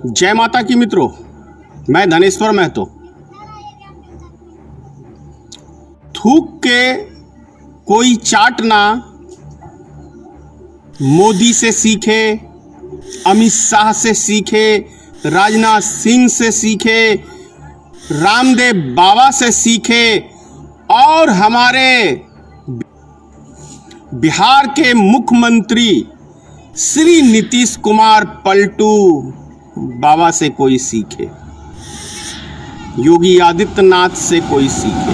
जय माता की मित्रों, मैं धनेश्वर महतो। थूक के कोई चाटना मोदी से सीखे, अमित शाह से सीखे, राजनाथ सिंह से सीखे, रामदेव बाबा से सीखे और हमारे बिहार के मुख्यमंत्री श्री नीतीश कुमार पलटू बाबा से कोई सीखे, योगी आदित्यनाथ से कोई सीखे।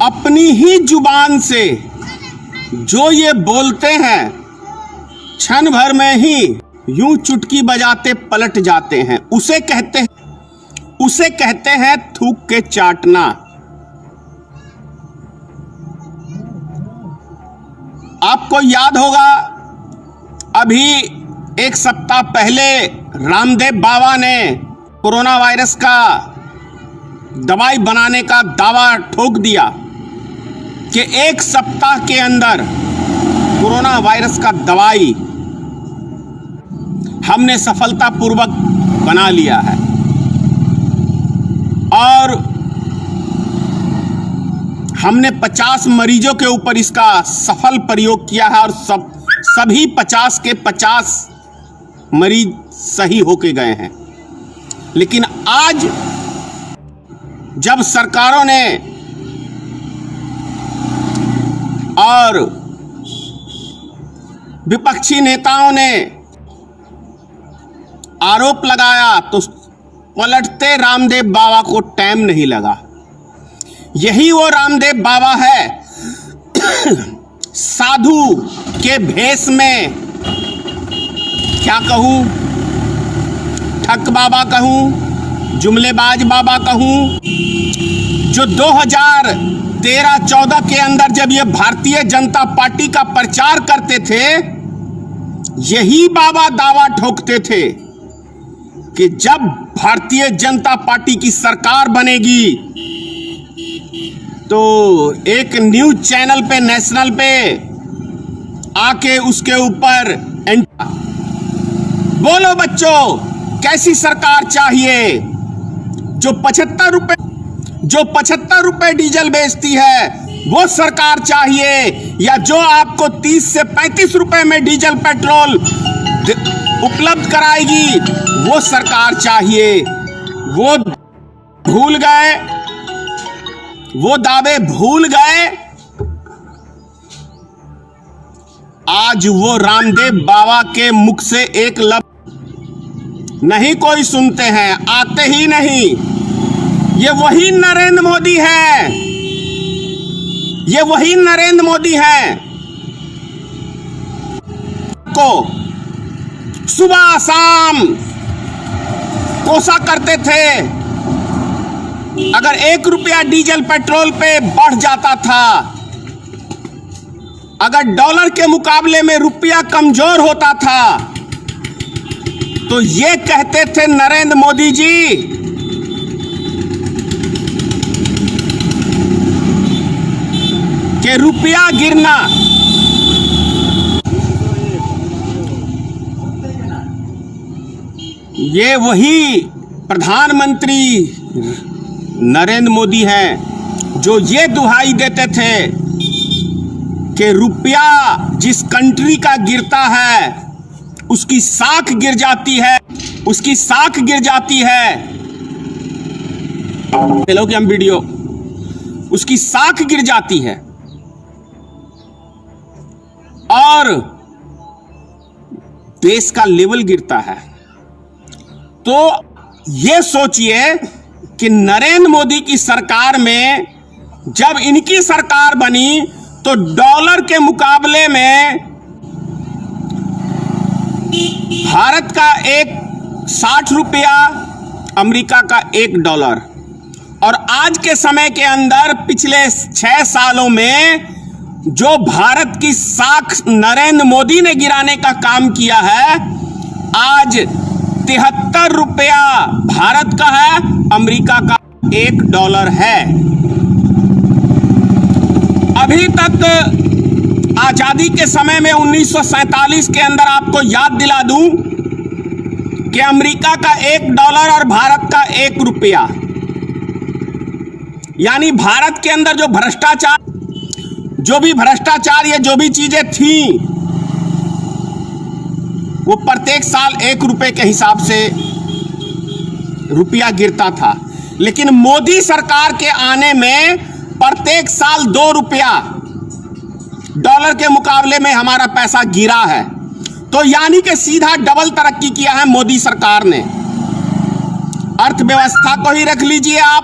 अपनी ही जुबान से जो ये बोलते हैं, क्षण भर में ही यूं चुटकी बजाते पलट जाते हैं। उसे कहते हैं थूक के चाटना। आपको याद होगा, अभी एक सप्ताह पहले रामदेव बाबा ने कोरोना वायरस का दवाई बनाने का दावा ठोक दिया कि एक सप्ताह के अंदर कोरोना वायरस का दवाई हमने सफलतापूर्वक बना लिया है और हमने 50 मरीजों के ऊपर इसका सफल प्रयोग किया है और सभी 50 के 50 मरीज सही होके गए हैं। लेकिन आज जब सरकारों ने और विपक्षी नेताओं ने आरोप लगाया तो पलटते रामदेव बाबा को टाइम नहीं लगा। यही वो रामदेव बाबा है साधु के भेष में, क्या कहूं, ठग बाबा कहूं, जुमलेबाज बाबा कहूं, जो 2013-14 के अंदर जब ये भारतीय जनता पार्टी का प्रचार करते थे, यही बाबा दावा ठोकते थे कि जब भारतीय जनता पार्टी की सरकार बनेगी तो एक न्यूज चैनल पे, नेशनल पे आके उसके ऊपर बोलो बच्चों, कैसी सरकार चाहिए जो 75 रुपए डीजल बेचती है वो सरकार चाहिए, या जो आपको 30 से 35 रुपए में डीजल पेट्रोल उपलब्ध कराएगी वो सरकार चाहिए। वो भूल गए, वो दावे भूल गए। आज वो रामदेव बाबा के मुख से एक लफ्ज नहीं कोई सुनते हैं, आते ही नहीं। ये वही नरेंद्र मोदी है, ये वही नरेंद्र मोदी है को सुबह शाम कोसा करते थे। अगर 1 रुपया डीजल पेट्रोल पे बढ़ जाता था, अगर डॉलर के मुकाबले में रुपया कमजोर होता था, तो ये कहते थे नरेंद्र मोदी जी कि रुपया गिरना। ये वही प्रधानमंत्री नरेंद्र मोदी हैं जो ये दुहाई देते थे कि रुपया जिस कंट्री का गिरता है उसकी साख गिर जाती है, उसकी साख गिर जाती है। चलो कि हम वीडियो, उसकी साख गिर जाती है और देश का लेवल गिरता है। तो ये सोचिए कि नरेंद्र मोदी की सरकार में जब इनकी सरकार बनी तो डॉलर के मुकाबले में भारत का 60 रुपया, अमेरिका का $1, और आज के समय के अंदर पिछले 6 सालों में जो भारत की साख नरेंद्र मोदी ने गिराने का काम किया है, आज 73 रुपया भारत का है, अमेरिका का $1 है। अभी तक आजादी के समय में 1947 के अंदर आपको याद दिला दूं कि अमेरिका का $1 और भारत का ₹1, यानी भारत के अंदर जो भी भ्रष्टाचार या जो भी चीजें थी वो प्रत्येक साल ₹1 के हिसाब से रुपया गिरता था। लेकिन मोदी सरकार के आने में प्रत्येक साल ₹2 डॉलर के मुकाबले में हमारा पैसा गिरा है। तो यानी कि सीधा डबल तरक्की किया है मोदी सरकार ने। अर्थव्यवस्था को ही रख लीजिए आप।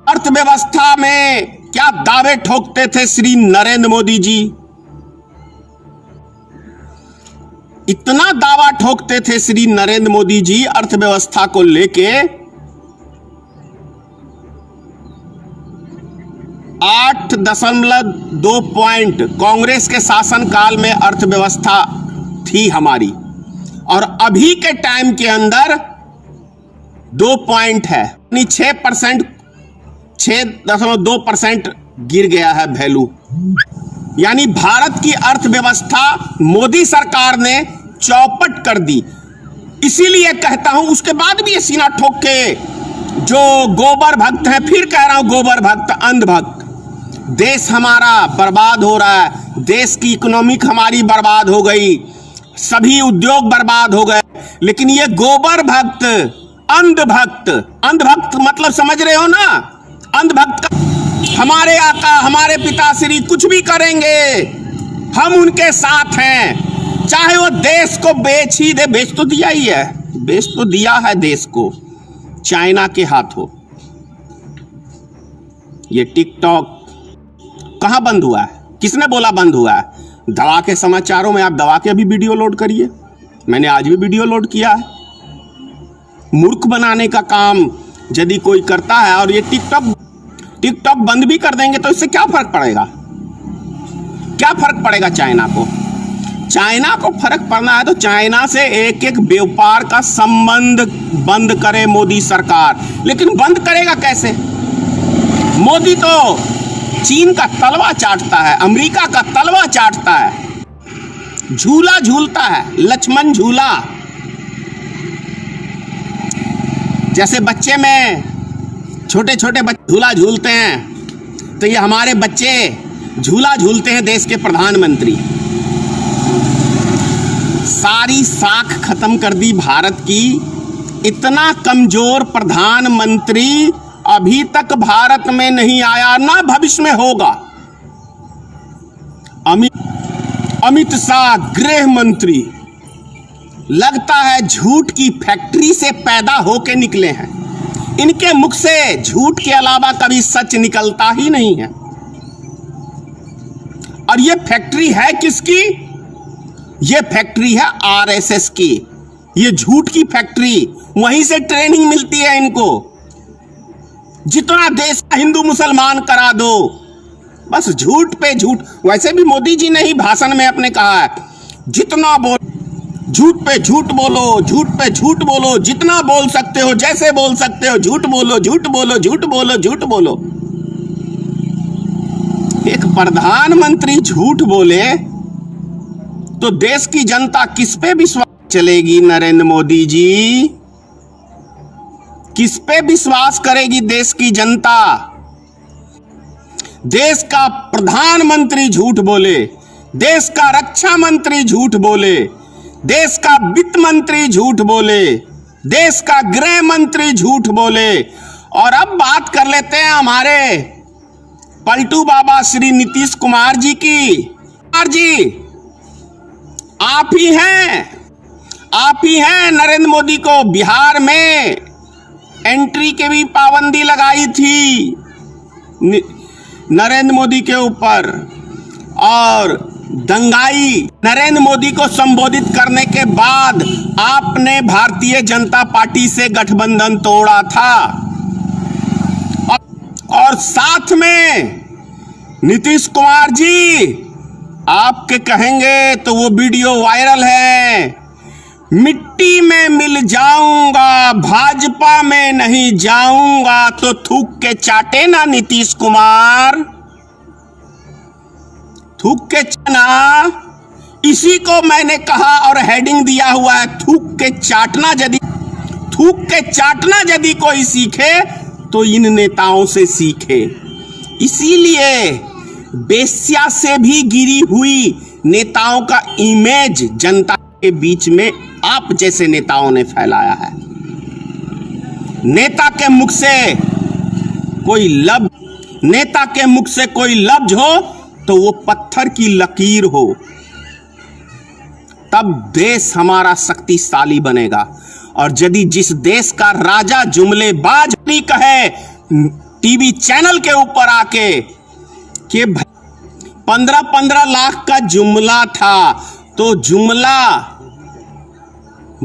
अर्थव्यवस्था में क्या दावे ठोकते थे श्री नरेंद्र मोदी जी, इतना दावा ठोकते थे श्री नरेंद्र मोदी जी अर्थव्यवस्था को लेके। 8.2 पॉइंट कांग्रेस के शासनकाल में अर्थव्यवस्था थी हमारी, और अभी के टाइम के अंदर 2 पॉइंट है, 6.2% गिर गया है वैल्यू। यानी भारत की अर्थव्यवस्था मोदी सरकार ने चौपट कर दी। इसीलिए कहता हूं, उसके बाद भी ये सीना ठोक के जो गोबर भक्त हैं, फिर कह रहा हूं गोबर भक्त, अंधभक्त, देश हमारा बर्बाद हो रहा है, देश की इकोनॉमिक हमारी बर्बाद हो गई, सभी उद्योग बर्बाद हो गए। लेकिन ये गोबर भक्त, अंधभक्त, अंधभक्त मतलब समझ रहे हो ना, अंधभक्त हमारे आका, हमारे पिताश्री कुछ भी करेंगे, हम उनके साथ हैं, चाहे वो देश को बेच ही दे। बेच तो दिया ही है, बेच तो दिया है देश को चाइना के हाथों। ये टिकटॉक कहां बंद हुआ है? किसने बोला बंद हुआ है? दवा के समाचारों में आप दवा के अभी वीडियो लोड करिए, मैंने आज भी वीडियो लोड किया है। मूर्ख बनाने का काम यदि कोई करता है, और ये टिकटॉक बंद भी कर देंगे तो इससे क्या फर्क पड़ेगा? क्या फर्क पड़ेगा चाइना को? चाइना को फर्क पड़ना है तो चाइना से एक एक व्यापार का संबंध बंद करे मोदी सरकार। लेकिन बंद करेगा कैसे? मोदी तो चीन का तलवा चाटता है, अमेरिका का तलवा चाटता है, झूला झूलता है, लक्ष्मण झूला। जैसे बच्चे में छोटे छोटे बच्चे झूला झूलते हैं, तो ये हमारे बच्चे झूला झूलते हैं देश के प्रधानमंत्री। सारी साख खत्म कर दी भारत की। इतना कमजोर प्रधानमंत्री अभी तक भारत में नहीं आया, ना भविष्य में होगा। अमित शाह गृह मंत्री लगता है झूठ की फैक्ट्री से पैदा होके निकले हैं। इनके मुख से झूठ के अलावा कभी सच निकलता ही नहीं है। और ये फैक्ट्री है किसकी? ये फैक्ट्री है आरएसएस की। ये झूठ की फैक्ट्री, वहीं से ट्रेनिंग मिलती है इनको। जितना देश का हिंदू मुसलमान करा दो, बस झूठ पे झूठ। वैसे भी मोदी जी ने ही भाषण में अपने कहा है, जितना बोल झूठ पे झूठ बोलो, झूठ पे झूठ बोलो, जितना बोल सकते हो, जैसे बोल सकते हो, झूठ बोलो, झूठ बोलो, झूठ बोलो, झूठ बोलो। एक प्रधानमंत्री झूठ बोले तो देश की जनता किस पे विश्वास चलेगी? नरेंद्र मोदी जी, किस पे विश्वास करेगी देश की जनता? देश का प्रधानमंत्री झूठ बोले, देश का रक्षा मंत्री झूठ बोले, देश का वित्त मंत्री झूठ बोले, देश का गृह मंत्री झूठ बोले। और अब बात कर लेते हैं हमारे पलटू बाबा श्री नीतीश कुमार जी की। कुमार जी, आप ही हैं नरेंद्र मोदी को बिहार में एंट्री के भी पाबंदी लगाई थी नरेंद्र मोदी के ऊपर, और दंगाई नरेंद्र मोदी को संबोधित करने के बाद आपने भारतीय जनता पार्टी से गठबंधन तोड़ा था। और साथ में नीतीश कुमार जी, आपके कहेंगे तो वो वीडियो वायरल है, मिट्टी में मिल जाऊंगा, भाजपा में नहीं जाऊंगा। तो थूक के चाटे ना नीतीश कुमार, थूक के चाना। इसी को मैंने कहा और हेडिंग दिया हुआ है, थूक के चाटना यदि कोई सीखे तो इन नेताओं से सीखे। इसीलिए बेस्या से भी गिरी हुई नेताओं का इमेज जनता के बीच में आप जैसे नेताओं ने फैलाया है। नेता के मुख से कोई लफ्ज हो तो वो पत्थर की लकीर हो, तब देश हमारा शक्तिशाली बनेगा। और यदि जिस देश का राजा जुमलेबाज नहीं कहे टीवी चैनल के ऊपर आके कि 15-15 लाख का जुमला था, तो जुमला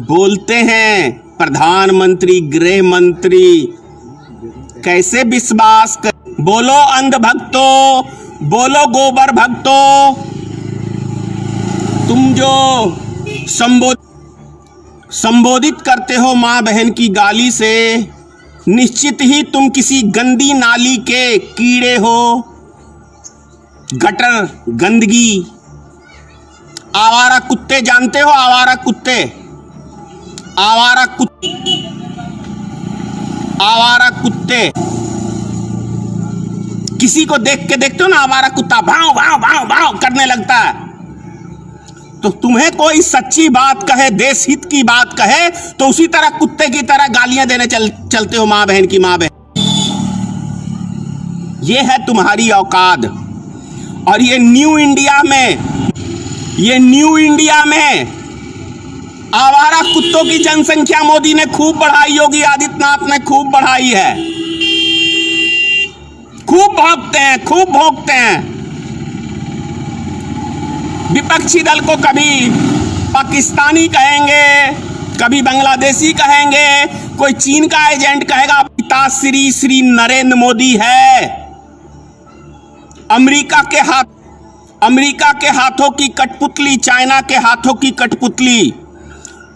बोलते हैं प्रधानमंत्री, गृह मंत्री, कैसे विश्वास कर। बोलो अंध भक्तों, बोलो गोबर भक्तों, तुम जो संबोधित करते हो मां बहन की गाली से, निश्चित ही तुम किसी गंदी नाली के कीड़े हो। गटर, गंदगी, आवारा कुत्ते, जानते हो आवारा कुत्ते किसी को देखते हो ना, आवारा कुत्ता भाव भाव भाव भाव करने लगता है। तो तुम्हें कोई सच्ची बात कहे, देश हित की बात कहे, तो उसी तरह कुत्ते की तरह गालियां देने चलते हो मां बहन की मां बहन। ये है तुम्हारी औकात। और ये न्यू इंडिया में आवारा कुत्तों की जनसंख्या मोदी ने खूब बढ़ाई, योगी आदित्यनाथ ने खूब बढ़ाई है। खूब भौंकते हैं। विपक्षी दल को कभी पाकिस्तानी कहेंगे, कभी बांग्लादेशी कहेंगे, कोई चीन का एजेंट कहेगा। पिता श्री नरेंद्र मोदी है। अमेरिका के हाथों की कठपुतली, चाइना के हाथों की कठपुतली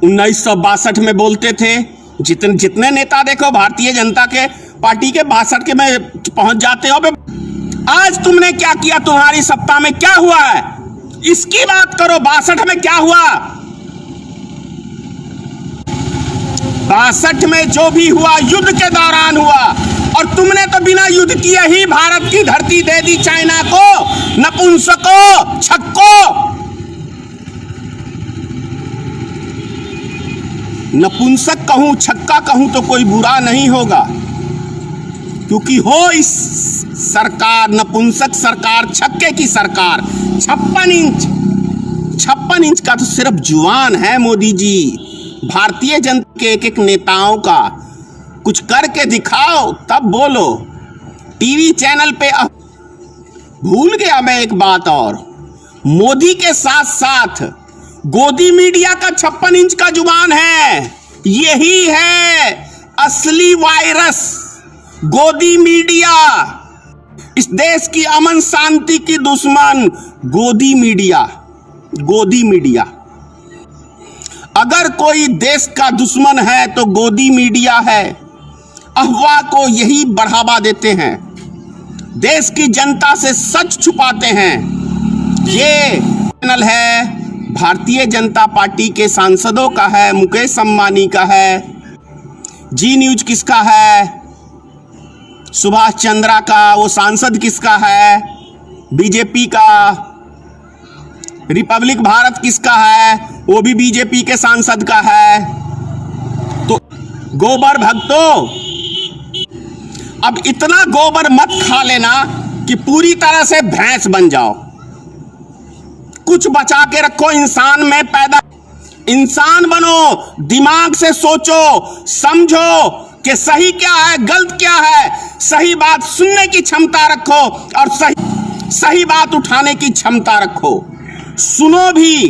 1962 में बोलते थे। जितने नेता देखो भारतीय जनता के पार्टी के 62 के में पहुंच जाते हो। आज तुमने क्या किया, तुम्हारी सत्ता में क्या हुआ है, इसकी बात करो। 62 में क्या हुआ? 62 में जो भी हुआ युद्ध के दौरान हुआ, और तुमने तो बिना युद्ध किए ही भारत की धरती दे दी चाइना को, नपुंसको, छक्को। नपुंसक कहूं, छक्का कहूं तो कोई बुरा नहीं होगा, क्योंकि हो इस सरकार, नपुंसक सरकार, छक्के की सरकार। 56 इंच का तो सिर्फ जुबान है मोदी जी। भारतीय जनता के एक नेताओं का कुछ करके दिखाओ, तब बोलो। टीवी चैनल पे भूल गया मैं एक बात और, मोदी के साथ साथ गोदी मीडिया का 56 इंच का जुबान है। यही है असली वायरस, गोदी मीडिया। इस देश की अमन शांति की दुश्मन गोदी मीडिया। अगर कोई देश का दुश्मन है तो गोदी मीडिया है। अफवाह को यही बढ़ावा देते हैं, देश की जनता से सच छुपाते हैं। ये चैनल है भारतीय जनता पार्टी के सांसदों का है, मुकेश अंबानी का है। जी न्यूज किसका है? सुभाष चंद्रा का। वो सांसद किसका है? बीजेपी का। रिपब्लिक भारत किसका है? वो भी बीजेपी के सांसद का है। तो गोबर भक्तों, अब इतना गोबर मत खा लेना कि पूरी तरह से भैंस बन जाओ। कुछ बचा के रखो। इंसान बनो, दिमाग से सोचो, समझो कि सही क्या है, गलत क्या है। सही बात सुनने की क्षमता रखो और सही बात उठाने की क्षमता रखो। सुनो भी,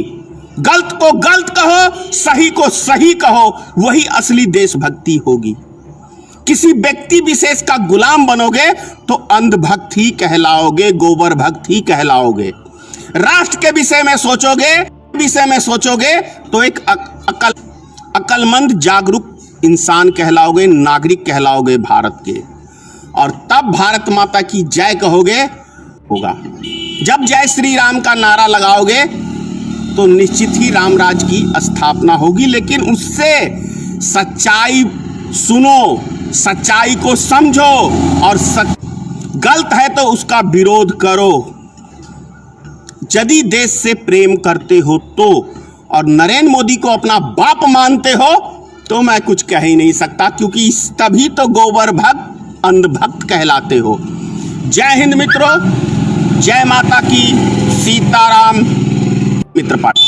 गलत को गलत कहो, सही को सही कहो, वही असली देशभक्ति होगी। किसी व्यक्ति विशेष का गुलाम बनोगे तो अंधभक्त ही कहलाओगे, गोबर भक्त ही कहलाओगे। राष्ट्र के विषय में सोचोगे तो एक अकलमंद जागरूक इंसान कहलाओगे, नागरिक कहलाओगे भारत के। और तब भारत माता की जय कहोगे होगा। जब जय श्री राम का नारा लगाओगे तो निश्चित ही रामराज की स्थापना होगी। लेकिन उससे सच्चाई सुनो, सच्चाई को समझो और गलत है तो उसका विरोध करो। यदि देश से प्रेम करते हो तो, और नरेंद्र मोदी को अपना बाप मानते हो तो मैं कुछ कह ही नहीं सकता, क्योंकि तभी तो गोबर भक्त अंधभक्त कहलाते हो। जय हिंद मित्रों, जय माता की, सीताराम मित्र पाठ।